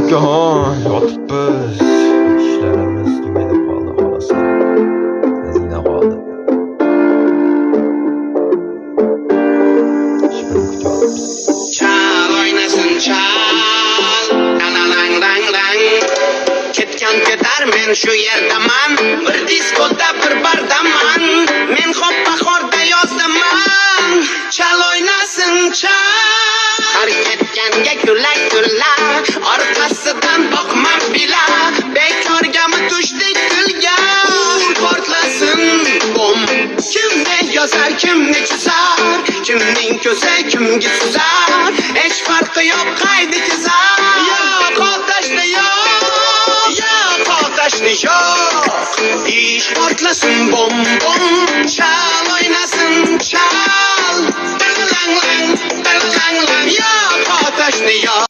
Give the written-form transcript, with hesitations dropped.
ukaxon yotibmiz. İşlerimiz tugadı qoldi xolasi. Xazina qoldi. Shuni kutyapmiz. Chal o'ynasin chal, lang lang lang. Ketgan ketar men shu yerdaman, bir diskoda bir bardaman. Men xo'p bahorda yozdaman. Chal o'ynasin chal, har ketganga kulak kulak, orqasidan boqmam bila. Bekorgami tushdik tilga, portlasin bom. Kimni yozar, kimni chizar, kimning ko'zi kimga suzar, hech farqi yo'q qaydi kizar. Yo'q otashni yo'q, yo'q otashni yo'q. Ish portlasin bom bom, chal o'ynasin chal, lang lang lang lang lang. Yo'q otashni yo'q.